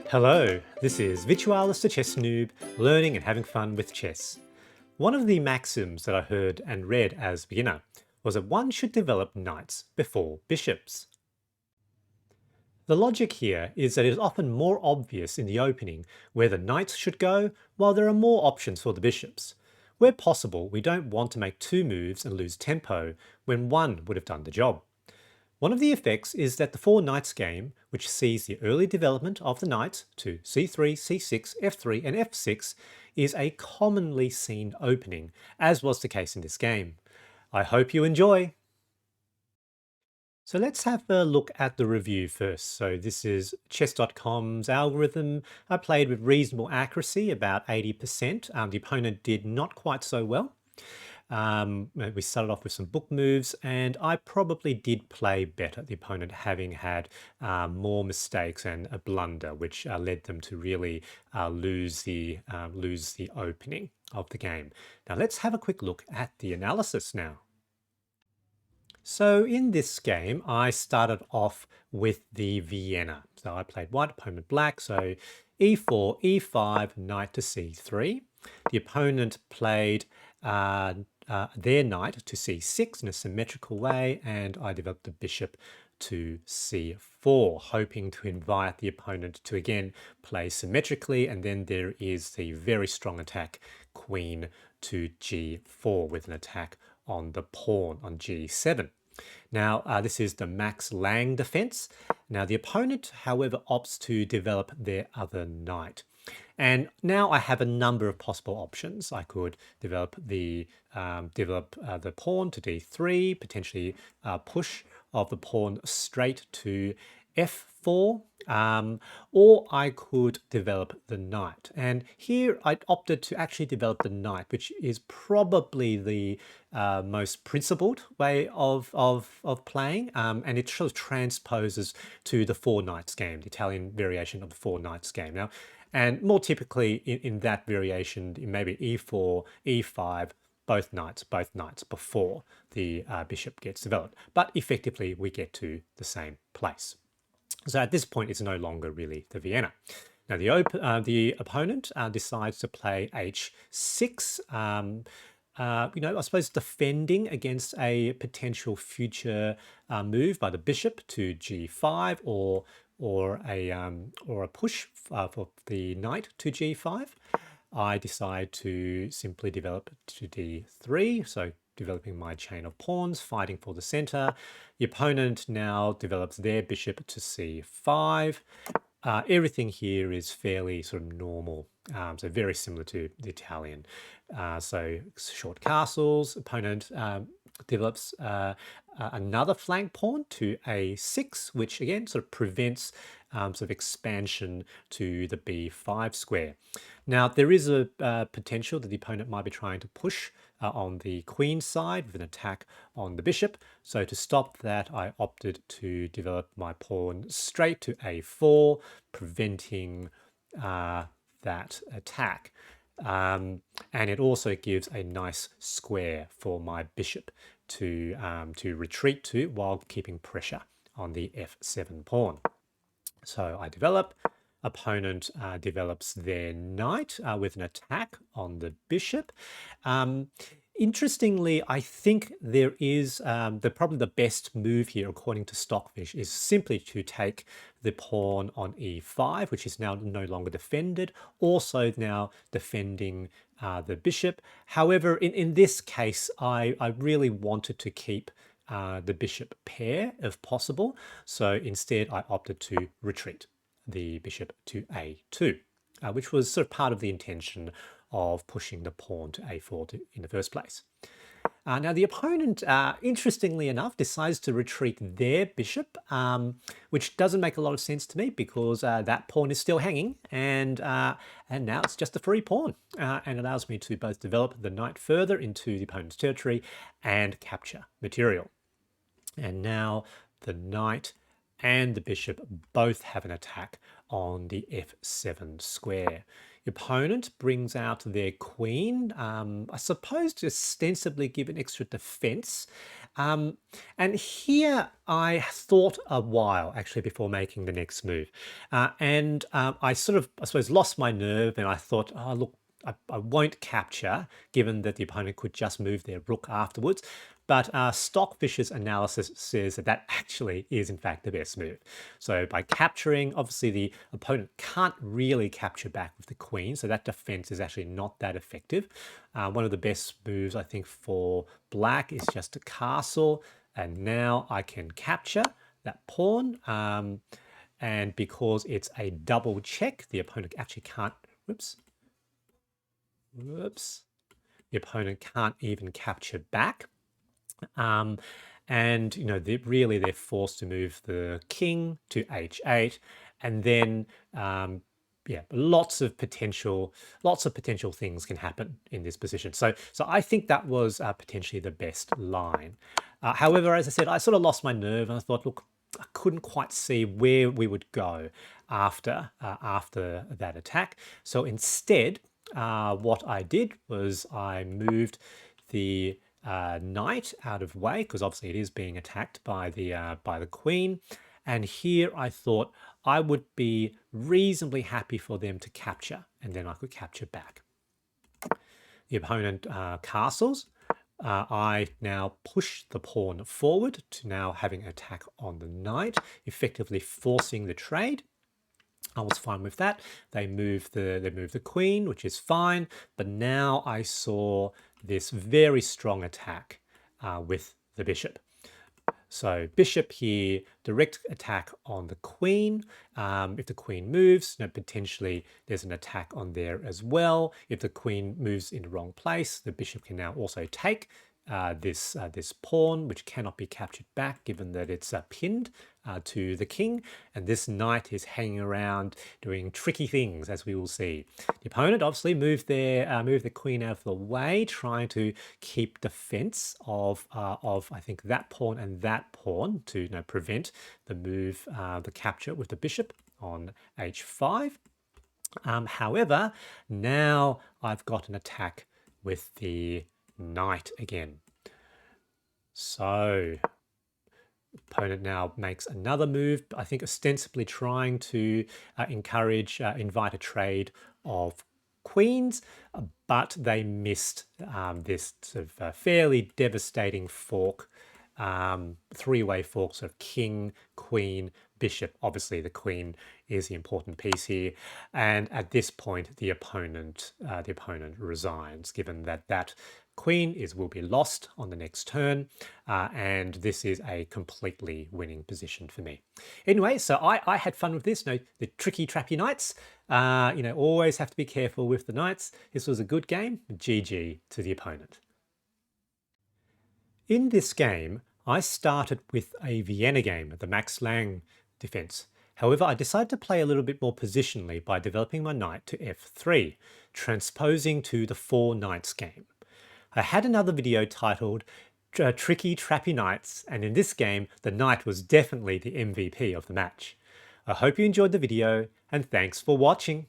Hello, this is Virtualis the Chess Noob, learning and having fun with chess. One of the maxims that I heard and read as a beginner was that one should develop knights before bishops. The logic here is that it is often more obvious in the opening where the knights should go, while there are more options for the bishops. Where possible, we don't want to make two moves and lose tempo when one would have done the job. One of the effects is that the four knights game, which sees the early development of the knight to c3, c6, f3, and f6, is a commonly seen opening, as was the case in this game. I hope you enjoy! So let's have a look at the review first. So this is chess.com's algorithm. I played with reasonable accuracy, about 80%. The opponent did not quite so well. We started off with some book moves, and I probably did play better, the opponent having had more mistakes and a blunder, which led them to really lose the opening of the game. Now let's have a quick look at the analysis now. So in this game, I started off with the Vienna. So I played white, opponent black, so e4, e5, knight to c3. The opponent played their knight to c6 in a symmetrical way, and I developed the bishop to c4, hoping to invite the opponent to again play symmetrically, and then there is the very strong attack queen to g4 with an attack on the pawn on g7. Now, this is the Max Lang defense. Now, the opponent, however, opts to develop their other knight. And now I have a number of possible options. I could develop the pawn to d3, potentially push of the pawn straight to f4, or I could develop the knight. And here I opted to actually develop the knight, which is probably the most principled way of playing, and it sort of transposes to the four knights game, the Italian variation of the four knights game. Now, and more typically in that variation, maybe e4, e5, both knights before the bishop gets developed. But effectively, we get to the same place. So at this point, it's no longer really the Vienna. Now the opponent decides to play h6. I suppose defending against a potential future move by the bishop to g5 or a push for the knight to g5. I decide to simply develop to d3, so developing my chain of pawns, fighting for the center. The opponent now develops their bishop to c5. Everything here is fairly sort of normal, so very similar to the Italian. So short castles, opponent develops another flank pawn to a6, which again sort of prevents sort of expansion to the b5 square. Now there is a potential that the opponent might be trying to push on the queen side with an attack on the bishop. So to stop that, I opted to develop my pawn straight to a4, preventing that attack. And it also gives a nice square for my bishop to retreat to while keeping pressure on the f7 pawn. So I develop, opponent develops their knight with an attack on the bishop. Interestingly, I think there is probably the best move here, according to Stockfish, is simply to take the pawn on e5, which is now no longer defended, also now defending the bishop. However, in this case, I really wanted to keep the bishop pair if possible. So instead, I opted to retreat the bishop to a2, which was sort of part of the intention of pushing the pawn to a4 in the first place. Now the opponent, interestingly enough, decides to retreat their bishop, which doesn't make a lot of sense to me because that pawn is still hanging, and now it's just a free pawn, and allows me to both develop the knight further into the opponent's territory and capture material. And now the knight and the bishop both have an attack on the f7 square. The opponent brings out their queen, I suppose to ostensibly give an extra defense. Um, and here I thought a while actually before making the next move. I sort of, I suppose, lost my nerve and I thought, oh, look, I won't capture given that the opponent could just move their rook afterwards. But Stockfish's analysis says that that actually is in fact the best move. So by capturing, obviously the opponent can't really capture back with the queen, so that defense is actually not that effective. One of the best moves I think for black is just to castle, and now I can capture that pawn. And because it's a double check, the opponent actually can't, whoops, the opponent can't even capture back. And you know, really they're forced to move the king to h8, and then yeah, lots of potential things can happen in this position. So I think that was potentially the best line. However, as I said, I sort of lost my nerve and I thought, look, I couldn't quite see where we would go after that attack. So instead, what I did was I moved the knight out of way, because obviously it is being attacked by the queen. And here I thought I would be reasonably happy for them to capture, and then I could capture back. The opponent castles. I now push the pawn forward to now having an attack on the knight, effectively forcing the trade. I was fine with that. They move the queen, which is fine. But now I saw this very strong attack with the bishop. So bishop here, direct attack on the queen. If the queen moves, potentially there's an attack on there as well. If the queen moves in the wrong place, the bishop can now also take this pawn, which cannot be captured back given that it's pinned to the king, and this knight is hanging around doing tricky things, as we will see. The opponent obviously moved the queen out of the way, trying to keep defense of I think that pawn and that pawn to prevent the move, the capture with the bishop on h5. However, now I've got an attack with the knight again. So opponent now makes another move, I think ostensibly trying to invite a trade of queens, but they missed this sort of fairly devastating fork, three-way fork, sort of king, queen, bishop. Obviously the queen is the important piece here, and at this point the opponent resigns, given that queen will be lost on the next turn, and this is a completely winning position for me. Anyway, so I had fun with this. The tricky trappy knights, always have to be careful with the knights. This was a good game. GG to the opponent. In this game, I started with a Vienna game, the Max Lang defense. However, I decided to play a little bit more positionally by developing my knight to f3, transposing to the four knights game. I had another video titled Tricky Trappy Knights, and in this game, the knight was definitely the MVP of the match. I hope you enjoyed the video, and thanks for watching.